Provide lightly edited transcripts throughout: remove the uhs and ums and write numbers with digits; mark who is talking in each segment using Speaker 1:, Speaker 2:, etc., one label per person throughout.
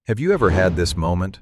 Speaker 1: Have you ever had this moment?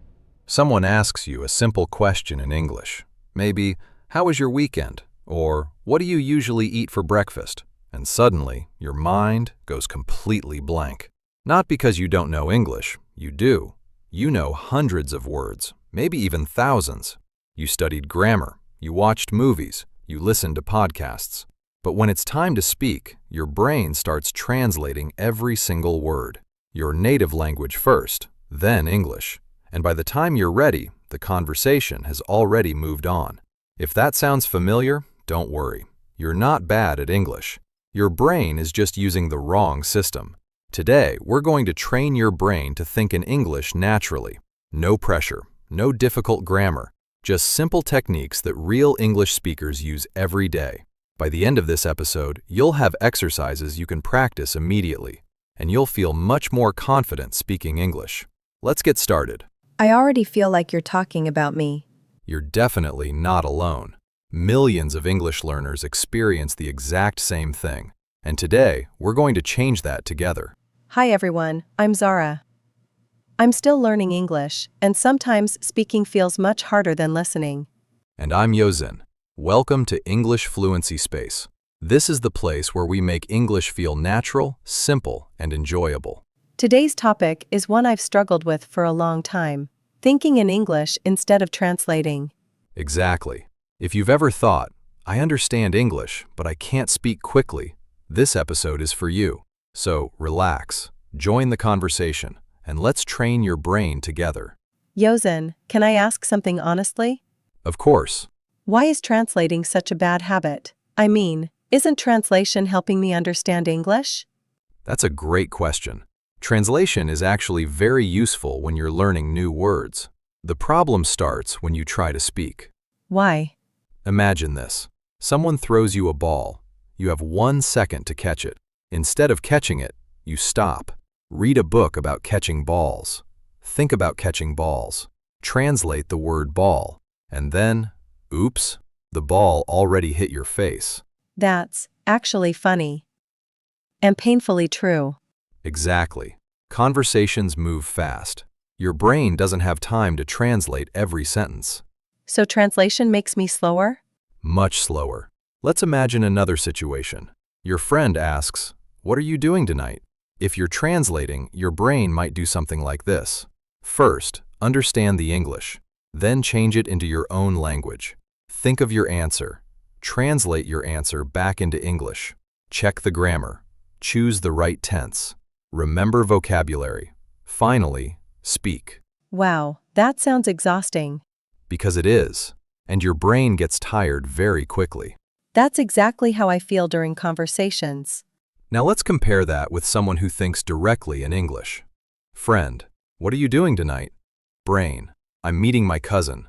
Speaker 1: Someone asks you a simple question in English. Maybe, "How was your weekend?" Or, "What do you usually eat for breakfast?" And suddenly, your mind goes completely blank. Not because you don't know English, you do. You know hundreds of words, maybe even thousands. You studied grammar, you watched movies, you listened to podcasts. But when it's time to speak, your brain starts translating every single word. Your native language first, then English. And by the time you're ready, the conversation has already moved on. If that sounds familiar, don't worry. You're not bad at English. Your brain is just using the wrong system. Today, we're going to train your brain to think in English naturally. No pressure, no difficult grammar, just simple techniques that real English speakers use every day. By the end of this episode, you'll have exercises you can practice immediately, and you'll feel much more confident speaking English. Let's get started.
Speaker 2: I already feel like you're talking about me.
Speaker 1: You're definitely not alone. Millions of English learners experience the exact same thing, and today we're going to change that together.
Speaker 2: Hi everyone, I'm Zara. I'm still learning English, and sometimes speaking feels much harder than listening.
Speaker 1: And I'm Yozin. Welcome to English Fluency Space. This is the place where we make English feel natural, simple, and enjoyable.
Speaker 2: Today's topic is one I've struggled with for a long time: thinking in English instead of translating.
Speaker 1: Exactly. If you've ever thought, "I understand English, but I can't speak quickly," this episode is for you. So relax, join the conversation, and let's train your brain together.
Speaker 2: Yozin, can I ask something honestly?
Speaker 1: Of course.
Speaker 2: Why is translating such a bad habit? I mean, isn't translation helping me understand English?
Speaker 1: That's a great question. Translation is actually very useful when you're learning new words. The problem starts when you try to speak.
Speaker 2: Why?
Speaker 1: Imagine this. Someone throws you a ball. You have 1 second to catch it. Instead of catching it, you stop. Read a book about catching balls. Think about catching balls. Translate the word ball. And then, oops, the ball already hit your face.
Speaker 2: That's actually funny. And painfully true.
Speaker 1: Exactly. Conversations move fast. Your brain doesn't have time to translate every sentence.
Speaker 2: So translation makes me slower?
Speaker 1: Much slower. Let's imagine another situation. Your friend asks, "What are you doing tonight?" If you're translating, your brain might do something like this. First, understand the English. Then change it into your own language. Think of your answer. Translate your answer back into English. Check the grammar. Choose the right tense. Remember vocabulary. Finally, speak.
Speaker 2: Wow, that sounds exhausting.
Speaker 1: Because it is, and your brain gets tired very quickly.
Speaker 2: That's exactly how I feel during conversations.
Speaker 1: Now let's compare that with someone who thinks directly in English. Friend, what are you doing tonight? Brain, I'm meeting my cousin.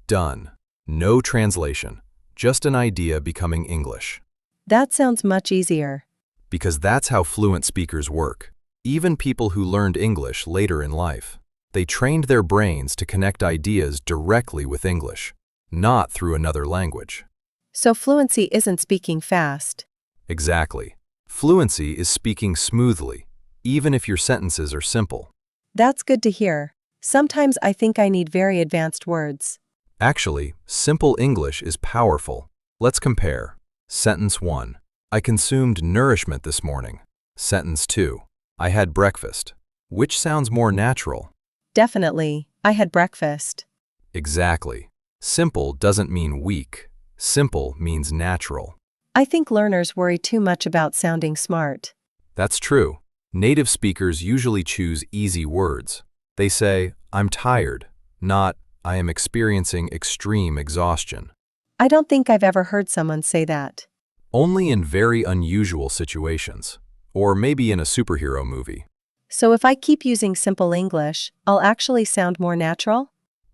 Speaker 1: Done. No translation, just an idea becoming English.
Speaker 2: That sounds much easier.
Speaker 1: Because that's how fluent speakers work. Even people who learned English later in life. They trained their brains to connect ideas directly with English, not through another language.
Speaker 2: So fluency isn't speaking fast.
Speaker 1: Exactly. Fluency is speaking smoothly, even if your sentences are simple.
Speaker 2: That's good to hear. Sometimes I think I need very advanced words.
Speaker 1: Actually, simple English is powerful. Let's compare. Sentence 1. I consumed nourishment this morning. Sentence 2. I had breakfast. Which sounds more natural?
Speaker 2: Definitely, I had breakfast.
Speaker 1: Exactly. Simple doesn't mean weak. Simple means natural.
Speaker 2: I think learners worry too much about sounding smart.
Speaker 1: That's true. Native speakers usually choose easy words. They say, "I'm tired," not, "I am experiencing extreme exhaustion."
Speaker 2: I don't think I've ever heard someone say that.
Speaker 1: Only in very unusual situations, or maybe in a superhero movie.
Speaker 2: So if I keep using simple English, I'll actually sound more natural?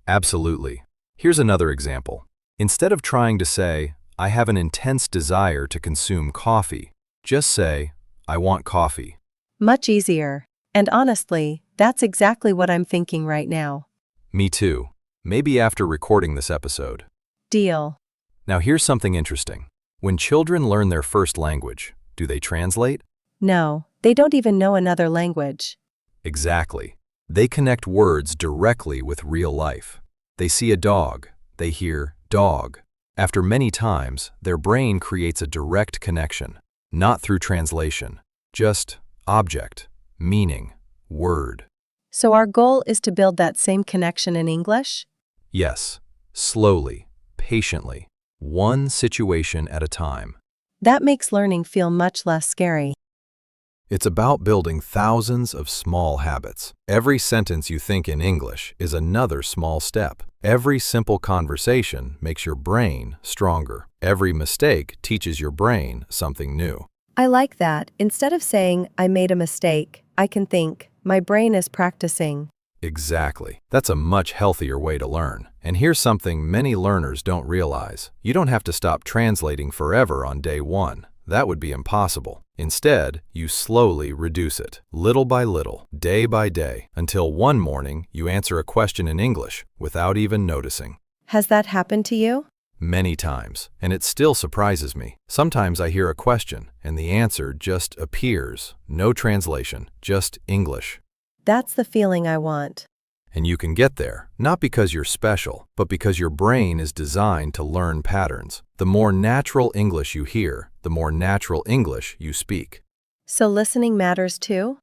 Speaker 1: Absolutely. Here's another example. Instead of trying to say, "I have an intense desire to consume coffee," just say, "I want coffee."
Speaker 2: Much easier. And honestly, that's exactly what I'm thinking right now.
Speaker 1: Me too. Maybe after recording this episode.
Speaker 2: Deal.
Speaker 1: Now here's something interesting. When children learn their first language, do they translate?
Speaker 2: No, they don't even know another language.
Speaker 1: Exactly. They connect words directly with real life. They see a dog, they hear dog. After many times, their brain creates a direct connection, not through translation, just object, meaning, word.
Speaker 2: So our goal is to build that same connection in English?
Speaker 1: Yes, slowly, patiently, one situation at a time.
Speaker 2: That makes learning feel much less scary.
Speaker 1: It's about building thousands of small habits. Every sentence you think in English is another small step. Every simple conversation makes your brain stronger. Every mistake teaches your brain something new.
Speaker 2: I like that. Instead of saying, I made a mistake, I can think, my brain is practicing.
Speaker 1: Exactly. That's a much healthier way to learn. And here's something many learners don't realize. You don't have to stop translating forever on day one. That would be impossible. Instead, you slowly reduce it, little by little, day by day, until one morning you answer a question in English without even noticing.
Speaker 2: Has that happened to you?
Speaker 1: Many times, and it still surprises me. Sometimes I hear a question, and the answer just appears. No translation, just English.
Speaker 2: That's the feeling I want.
Speaker 1: And you can get there, not because you're special, but because your brain is designed to learn patterns. The more natural English you hear, the more natural English you speak.
Speaker 2: So listening matters too?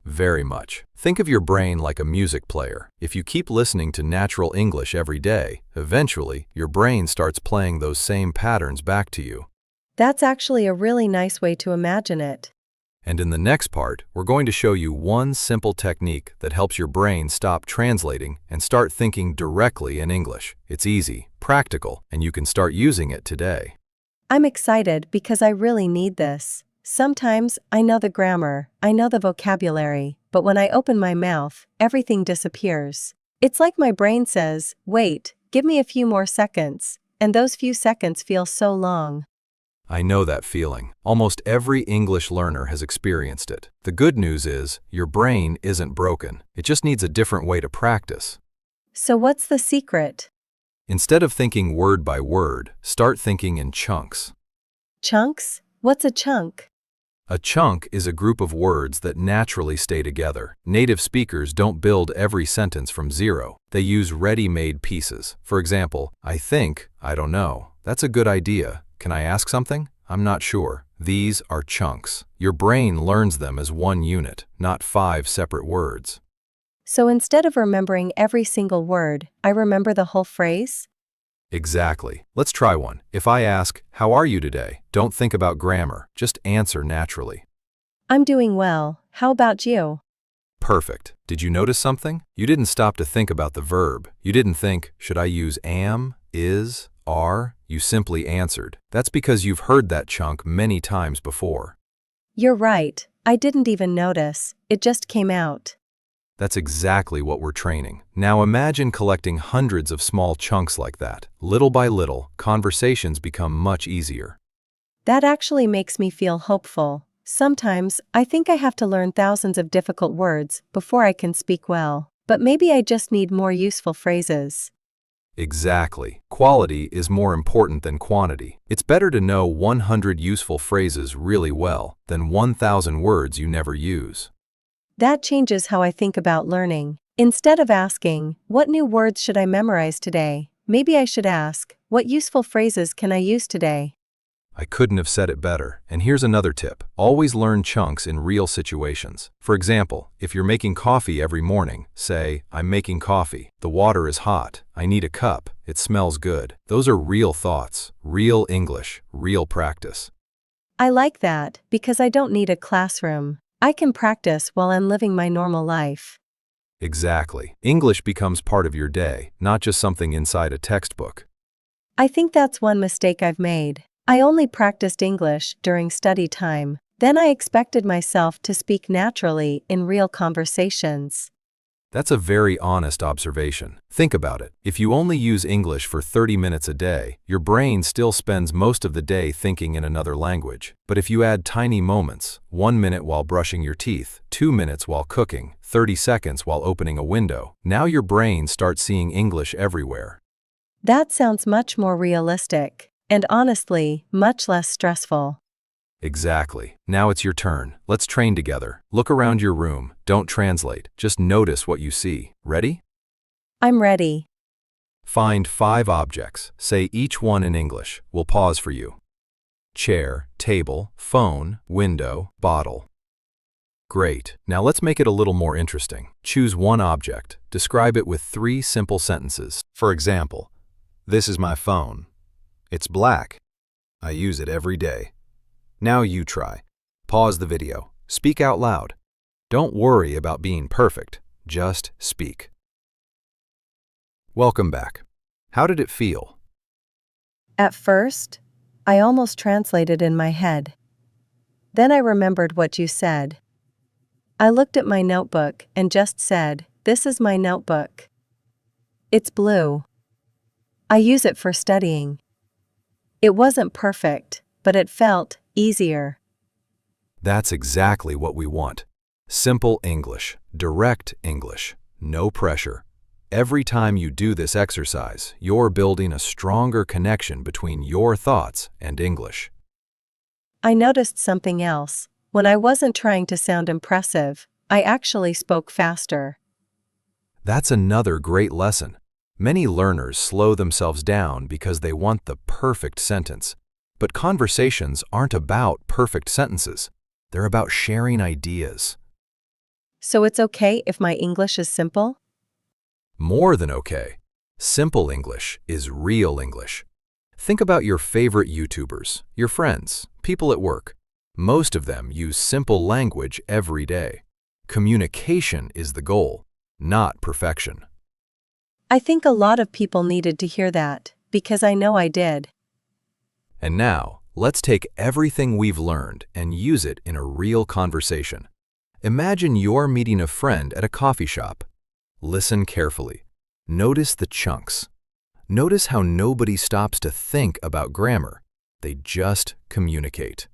Speaker 1: Very much. Think of your brain like a music player. If you keep listening to natural English every day, eventually your brain starts playing those same patterns back to you.
Speaker 2: That's actually a really nice way to imagine it.
Speaker 1: And in the next part, we're going to show you one simple technique that helps your brain stop translating and start thinking directly in English. It's easy, practical, and you can start using it today.
Speaker 2: I'm excited because I really need this. Sometimes I know the grammar, I know the vocabulary, but when I open my mouth, everything disappears. It's like my brain says, wait, give me a few more seconds, and those few seconds feel so long.
Speaker 1: I know that feeling. Almost every English learner has experienced it. The good news is, your brain isn't broken. It just needs a different way to practice.
Speaker 2: So what's the secret?
Speaker 1: Instead of thinking word by word, start thinking in chunks.
Speaker 2: Chunks? What's a chunk?
Speaker 1: A chunk is a group of words that naturally stay together. Native speakers don't build every sentence from zero. They use ready-made pieces. For example, I think, I don't know. That's a good idea. Can I ask something? I'm not sure. These are chunks. Your brain learns them as one unit, not 5 separate words.
Speaker 2: So instead of remembering every single word, I remember the whole phrase?
Speaker 1: Exactly. Let's try one. If I ask, how are you today? Don't think about grammar. Just answer naturally.
Speaker 2: I'm doing well. How about you?
Speaker 1: Perfect. Did you notice something? You didn't stop to think about the verb. You didn't think, should I use am, is, are? You simply answered. That's because you've heard that chunk many times before.
Speaker 2: You're right. I didn't even notice. It just came out.
Speaker 1: That's exactly what we're training. Now imagine collecting hundreds of small chunks like that. Little by little, conversations become much easier.
Speaker 2: That actually makes me feel hopeful. Sometimes, I think I have to learn thousands of difficult words before I can speak well. But maybe I just need more useful phrases.
Speaker 1: Exactly. Quality is more important than quantity. It's better to know 100 useful phrases really well than 1,000 words you never use.
Speaker 2: That changes how I think about learning. Instead of asking, what new words should I memorize today? Maybe I should ask, what useful phrases can I use today?
Speaker 1: I couldn't have said it better. And here's another tip. Always learn chunks in real situations. For example, if you're making coffee every morning, say, I'm making coffee. The water is hot. I need a cup. It smells good. Those are real thoughts, real English, real practice.
Speaker 2: I like that, because I don't need a classroom. I can practice while I'm living my normal life.
Speaker 1: Exactly. English becomes part of your day, not just something inside a textbook.
Speaker 2: I think that's one mistake I've made. I only practiced English during study time. Then I expected myself to speak naturally in real conversations.
Speaker 1: That's a very honest observation. Think about it. If you only use English for 30 minutes a day, your brain still spends most of the day thinking in another language. But if you add tiny moments, 1 minute while brushing your teeth, 2 minutes while cooking, 30 seconds while opening a window, now your brain starts seeing English everywhere.
Speaker 2: That sounds much more realistic. And honestly, much less stressful.
Speaker 1: Exactly. Now it's your turn. Let's train together. Look around your room. Don't translate. Just notice what you see. Ready?
Speaker 2: I'm ready.
Speaker 1: Find 5 objects. Say each one in English. We'll pause for you. Chair, table, phone, window, bottle. Great. Now let's make it a little more interesting. Choose one object. Describe it with 3 simple sentences. For example, this is my phone. It's black. I use it every day. Now you try. Pause the video. Speak out loud. Don't worry about being perfect. Just speak. Welcome back. How did it feel?
Speaker 2: At first, I almost translated in my head. Then I remembered what you said. I looked at my notebook and just said, "This is my notebook. It's blue. I use it for studying." It wasn't perfect, but it felt easier.
Speaker 1: That's exactly what we want. Simple English, direct English, no pressure. Every time you do this exercise, you're building a stronger connection between your thoughts and English.
Speaker 2: I noticed something else. When I wasn't trying to sound impressive, I actually spoke faster.
Speaker 1: That's another great lesson. Many learners slow themselves down because they want the perfect sentence. But conversations aren't about perfect sentences. They're about sharing ideas.
Speaker 2: So it's okay if my English is simple?
Speaker 1: More than okay. Simple English is real English. Think about your favorite YouTubers, your friends, people at work. Most of them use simple language every day. Communication is the goal, not perfection.
Speaker 2: I think a lot of people needed to hear that, because I know I did.
Speaker 1: And now, let's take everything we've learned and use it in a real conversation. Imagine you're meeting a friend at a coffee shop. Listen carefully. Notice the chunks. Notice how nobody stops to think about grammar. They just communicate.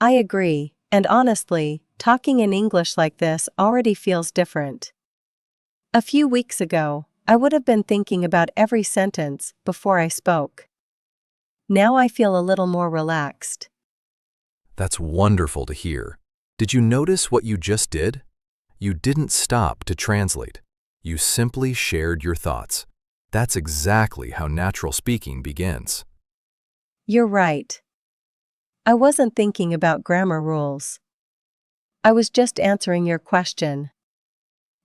Speaker 2: I agree, and honestly, talking in English like this already feels different. A few weeks ago, I would have been thinking about every sentence before I spoke. Now I feel a little more relaxed.
Speaker 1: That's wonderful to hear. Did you notice what you just did? You didn't stop to translate. You simply shared your thoughts. That's exactly how natural speaking begins.
Speaker 2: You're right. I wasn't thinking about grammar rules. I was just answering your question.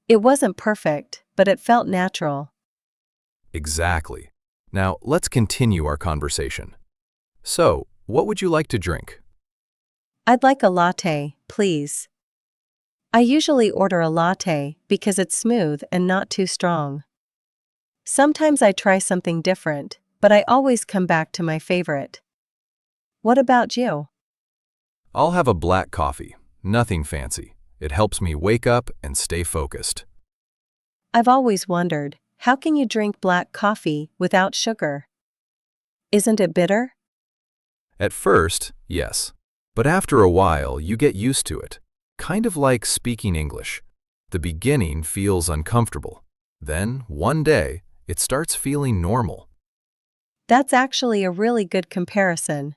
Speaker 2: It wasn't perfect, but it felt natural.
Speaker 1: Exactly. Now, let's continue our conversation. So, what would you like to drink?
Speaker 2: I'd like a latte, please. I usually order a latte because it's smooth and not too strong. Sometimes I try something different, but I always come back to my favorite. What about you?
Speaker 1: I'll have a black coffee. Nothing fancy. It helps me wake up and stay focused.
Speaker 2: I've always wondered, how can you drink black coffee without sugar? Isn't it bitter?
Speaker 1: At first, yes. But after a while, you get used to it. Kind of like speaking English. The beginning feels uncomfortable. Then, one day, it starts feeling normal.
Speaker 2: That's actually a really good comparison.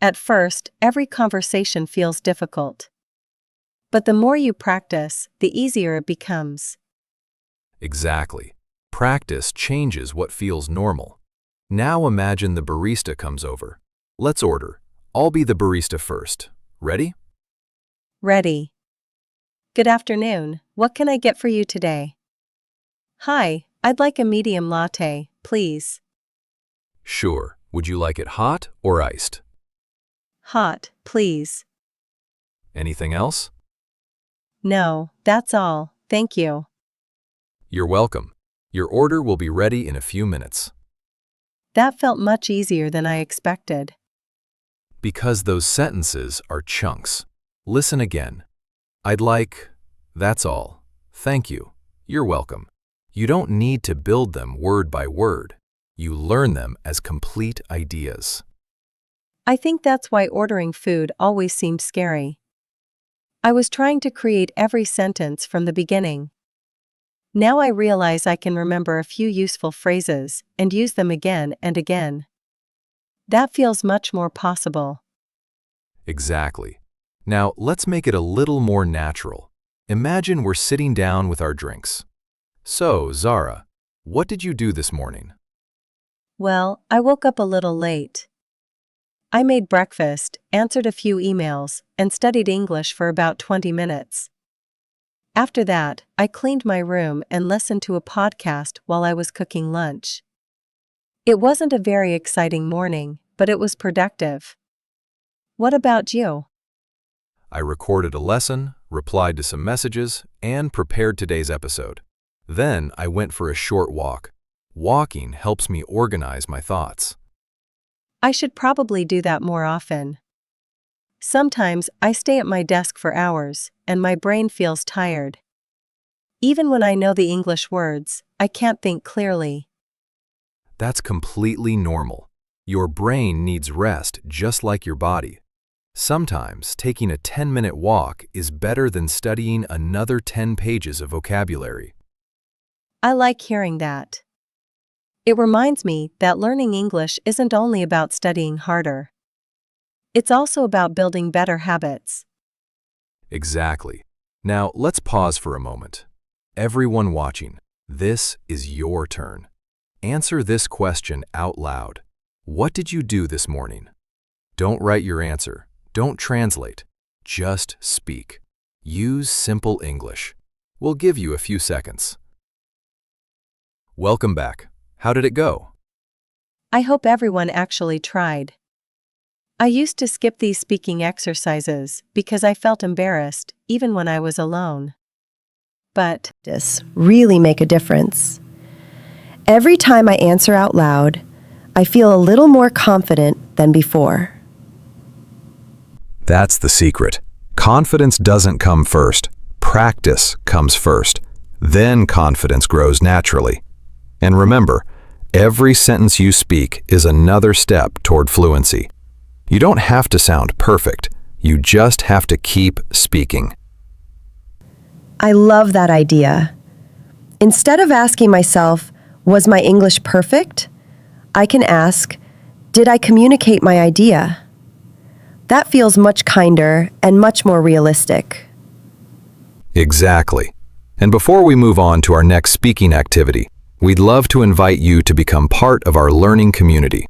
Speaker 2: At first, every conversation feels difficult. But the more you practice, the easier it becomes.
Speaker 1: Exactly. Practice changes what feels normal. Now imagine the barista comes over. Let's order. I'll be the barista first. Ready?
Speaker 2: Ready. Good afternoon. What can I get for you today? Hi, I'd like a medium latte, please.
Speaker 1: Sure. Would you like it hot or iced?
Speaker 2: Hot, please.
Speaker 1: Anything else?
Speaker 2: No, that's all, thank you.
Speaker 1: You're welcome. Your order will be ready in a few minutes.
Speaker 2: That felt much easier than I expected.
Speaker 1: Because those sentences are chunks. Listen again. I'd like, that's all. Thank you. You're welcome. You don't need to build them word by word. You learn them as complete ideas.
Speaker 2: I think that's why ordering food always seemed scary. I was trying to create every sentence from the beginning. Now I realize I can remember a few useful phrases and use them again and again. That feels much more possible.
Speaker 1: Exactly. Now, let's make it a little more natural. Imagine we're sitting down with our drinks. So, Zara, what did you do this morning?
Speaker 2: Well, I woke up a little late. I made breakfast, answered a few emails, and studied English for about 20 minutes. After that, I cleaned my room and listened to a podcast while I was cooking lunch. It wasn't a very exciting morning, but it was productive. What about you?
Speaker 1: I recorded a lesson, replied to some messages, and prepared today's episode. Then I went for a short walk. Walking helps me organize my thoughts.
Speaker 2: I should probably do that more often. Sometimes I stay at my desk for hours, and my brain feels tired. Even when I know the English words, I can't think clearly.
Speaker 1: That's completely normal. Your brain needs rest just like your body. Sometimes taking a 10-minute walk is better than studying another 10 pages of vocabulary.
Speaker 2: I like hearing that. It reminds me that learning English isn't only about studying harder. It's also about building better habits.
Speaker 1: Exactly. Now, let's pause for a moment. Everyone watching, this is your turn. Answer this question out loud. What did you do this morning? Don't write your answer. Don't translate. Just speak. Use simple English. We'll give you a few seconds. Welcome back. How did it go?
Speaker 2: I hope everyone actually tried. I used to skip these speaking exercises because I felt embarrassed, even when I was alone. But
Speaker 3: This really make a difference. Every time I answer out loud, I feel a little more confident than before.
Speaker 1: That's the secret. Confidence doesn't come first. Practice comes first. Then confidence grows naturally. And remember, every sentence you speak is another step toward fluency. You don't have to sound perfect. You just have to keep speaking.
Speaker 3: I love that idea. Instead of asking myself, was my English perfect? I can ask, did I communicate my idea? That feels much kinder and much more realistic.
Speaker 1: Exactly. And before we move on to our next speaking activity, we'd love to invite you to become part of our learning community.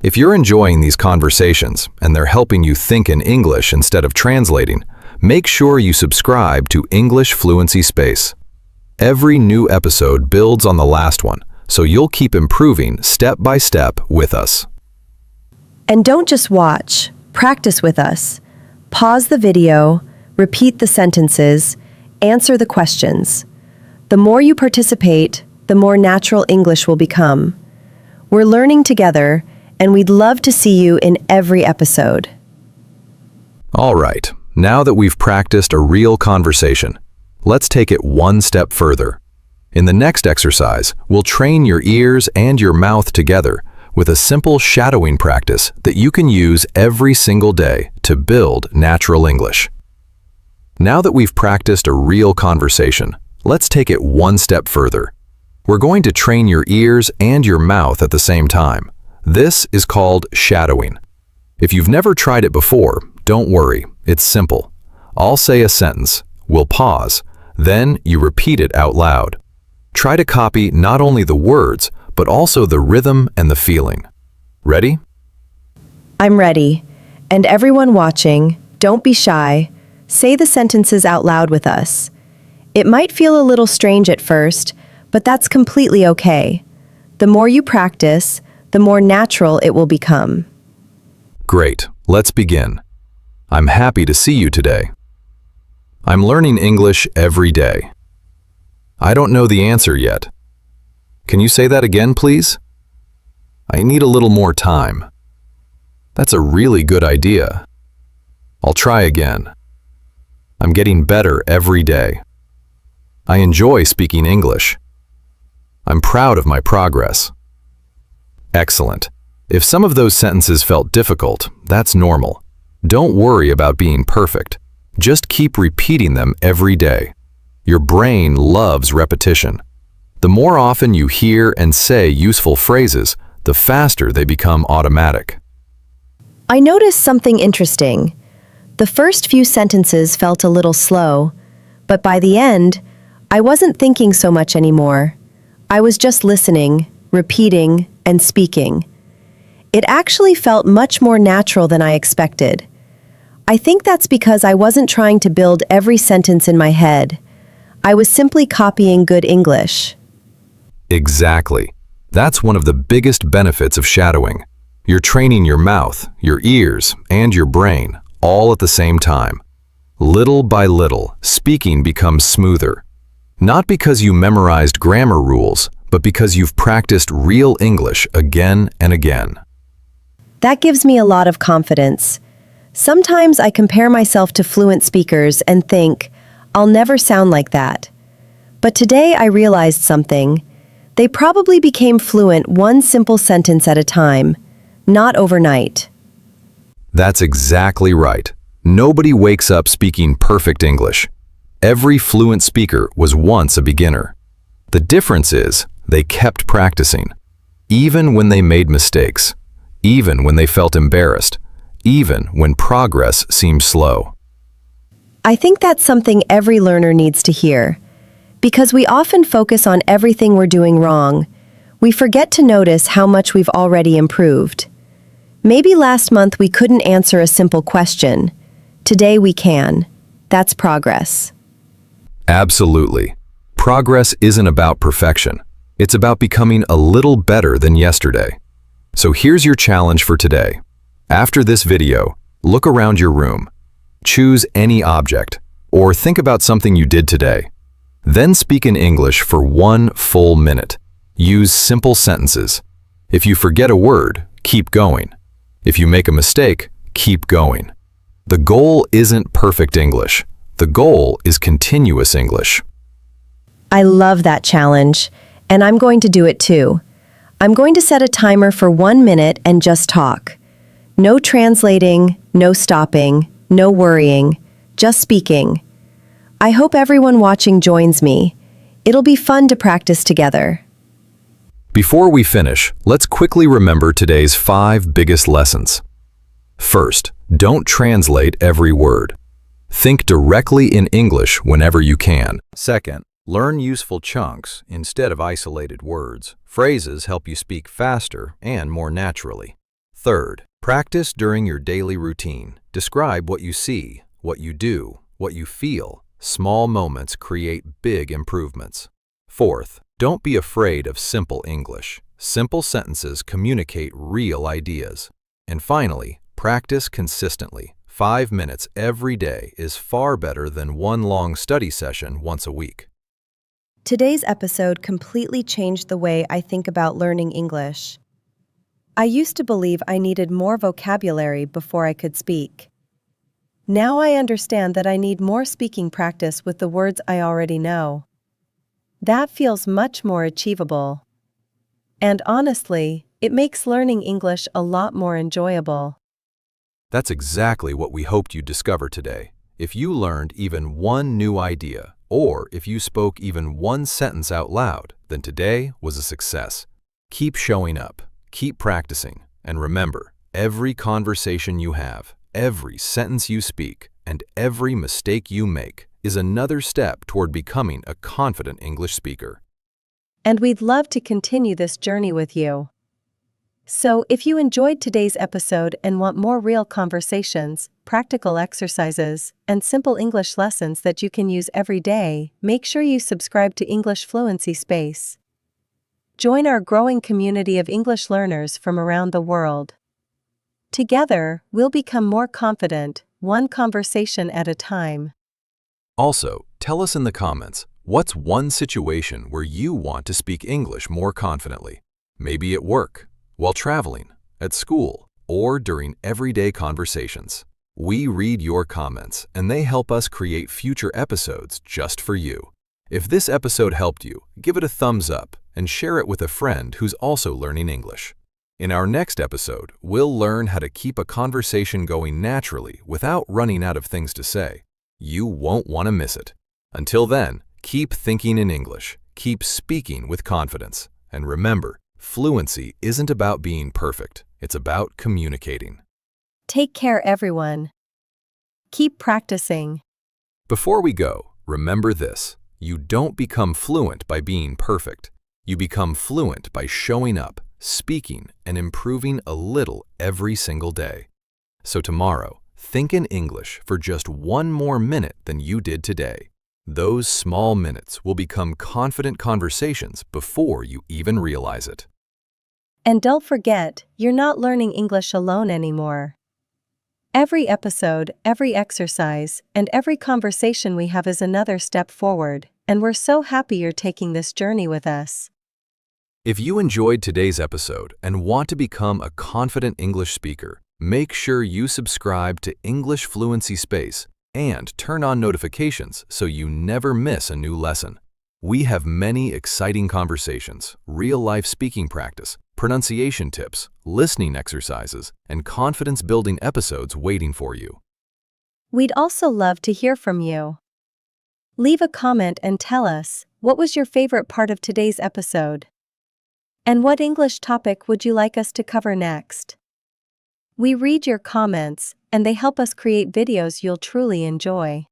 Speaker 1: If you're enjoying these conversations and they're helping you think in English instead of translating, make sure you subscribe to English Fluency Space. Every new episode builds on the last one, so you'll keep improving step by step with us.
Speaker 3: And don't just watch, practice with us. Pause the video, repeat the sentences, answer the questions. The more you participate, the more natural English will become. We're learning together, and we'd love to see you in every episode.
Speaker 1: All right, now that we've practiced a real conversation, let's take it one step further. In the next exercise, we'll train your ears and your mouth together with a simple shadowing practice that you can use every single day to build natural English. Now that we've practiced a real conversation, let's take it one step further. We're going to train your ears and your mouth at the same time. This is called shadowing. If you've never tried it before, don't worry, it's simple. I'll say a sentence, we'll pause, then you repeat it out loud. Try to copy not only the words, but also the rhythm and the feeling. Ready?
Speaker 3: I'm ready. And everyone watching, don't be shy. Say the sentences out loud with us. It might feel a little strange at first, but that's completely okay. The more you practice, the more natural it will become.
Speaker 1: Great, let's begin. I'm happy to see you today. I'm learning English every day. I don't know the answer yet. Can you say that again, please? I need a little more time. That's a really good idea. I'll try again. I'm getting better every day. I enjoy speaking English. I'm proud of my progress. Excellent. If some of those sentences felt difficult, that's normal. Don't worry about being perfect. Just keep repeating them every day. Your brain loves repetition. The more often you hear and say useful phrases, the faster they become automatic.
Speaker 3: I noticed something interesting. The first few sentences felt a little slow, but by the end, I wasn't thinking so much anymore. I was just listening, repeating, and speaking. It actually felt much more natural than I expected. I think that's because I wasn't trying to build every sentence in my head. I was simply copying good English.
Speaker 1: Exactly. That's one of the biggest benefits of shadowing. You're training your mouth, your ears, and your brain, all at the same time. Little by little, speaking becomes smoother. Not because you memorized grammar rules, but because you've practiced real English again and again.
Speaker 3: That gives me a lot of confidence. Sometimes I compare myself to fluent speakers and think, I'll never sound like that. But today I realized something. They probably became fluent one simple sentence at a time, not overnight.
Speaker 1: That's exactly right. Nobody wakes up speaking perfect English. Every fluent speaker was once a beginner. The difference is they kept practicing, even when they made mistakes, even when they felt embarrassed, even when progress seemed slow.
Speaker 3: I think that's something every learner needs to hear. Because we often focus on everything we're doing wrong, we forget to notice how much we've already improved. Maybe last month we couldn't answer a simple question. Today we can. That's progress.
Speaker 1: Absolutely. Progress isn't about perfection. It's about becoming a little better than yesterday. So here's your challenge for today. After this video, look around your room. Choose any object, or think about something you did today. Then speak in English for 1 full minute. Use simple sentences. If you forget a word, keep going. If you make a mistake, keep going. The goal isn't perfect English. The goal is continuous English.
Speaker 3: I love that challenge, and I'm going to do it too. I'm going to set a timer for 1 minute and just talk. No translating, no stopping, no worrying, just speaking. I hope everyone watching joins me. It'll be fun to practice together.
Speaker 1: Before we finish, let's quickly remember today's 5 biggest lessons. First, don't translate every word. Think directly in English whenever you can. Second, learn useful chunks instead of isolated words. Phrases help you speak faster and more naturally. Third, practice during your daily routine. Describe what you see, what you do, what you feel. Small moments create big improvements. Fourth, don't be afraid of simple English. Simple sentences communicate real ideas. And finally, practice consistently. 5 minutes every day is far better than one long study session once a week.
Speaker 2: Today's episode completely changed the way I think about learning English. I used to believe I needed more vocabulary before I could speak. Now I understand that I need more speaking practice with the words I already know. That feels much more achievable. And honestly, it makes learning English a lot more enjoyable.
Speaker 1: That's exactly what we hoped you'd discover today. If you learned even one new idea, or if you spoke even one sentence out loud, then today was a success. Keep showing up, keep practicing, and remember, every conversation you have, every sentence you speak, and every mistake you make is another step toward becoming a confident English speaker.
Speaker 2: And we'd love to continue this journey with you. So, if you enjoyed today's episode and want more real conversations, practical exercises, and simple English lessons that you can use every day, make sure you subscribe to English Fluency Space. Join our growing community of English learners from around the world. Together, we'll become more confident, one conversation at a time.
Speaker 1: Also, tell us in the comments, what's one situation where you want to speak English more confidently? Maybe at work, while traveling, at school, or during everyday conversations. We read your comments, and they help us create future episodes just for you. If this episode helped you, give it a thumbs up and share it with a friend who's also learning English. In our next episode, we'll learn how to keep a conversation going naturally without running out of things to say. You won't want to miss it. Until then, keep thinking in English, keep speaking with confidence, and remember, fluency isn't about being perfect, it's about communicating.
Speaker 2: Take care, everyone. Keep practicing.
Speaker 1: Before we go, remember this: you don't become fluent by being perfect. You become fluent by showing up, speaking, and improving a little every single day. So tomorrow, think in English for just one more minute than you did today. Those small minutes will become confident conversations before you even realize it.
Speaker 2: And don't forget, you're not learning English alone anymore. Every episode, every exercise, and every conversation we have is another step forward, and we're so happy you're taking this journey with us.
Speaker 1: If you enjoyed today's episode and want to become a confident English speaker, make sure you subscribe to English Fluency Space and turn on notifications so you never miss a new lesson. We have many exciting conversations, real-life speaking practice, pronunciation tips, listening exercises, and confidence-building episodes waiting for you.
Speaker 2: We'd also love to hear from you. Leave a comment and tell us, what was your favorite part of today's episode? And what English topic would you like us to cover next? We read your comments, and they help us create videos you'll truly enjoy.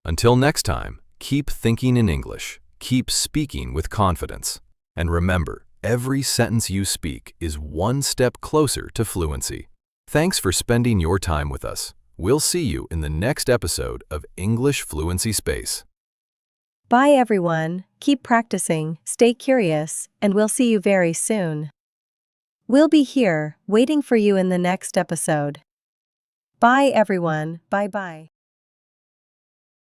Speaker 1: Until next time, keep thinking in English, keep speaking with confidence, and remember, every sentence you speak is one step closer to fluency. Thanks for spending your time with us. We'll see you in the next episode of English Fluency Space.
Speaker 2: Bye everyone, keep practicing, stay curious, and we'll see you very soon. We'll be here, waiting for you in the next episode. Bye everyone, bye-bye.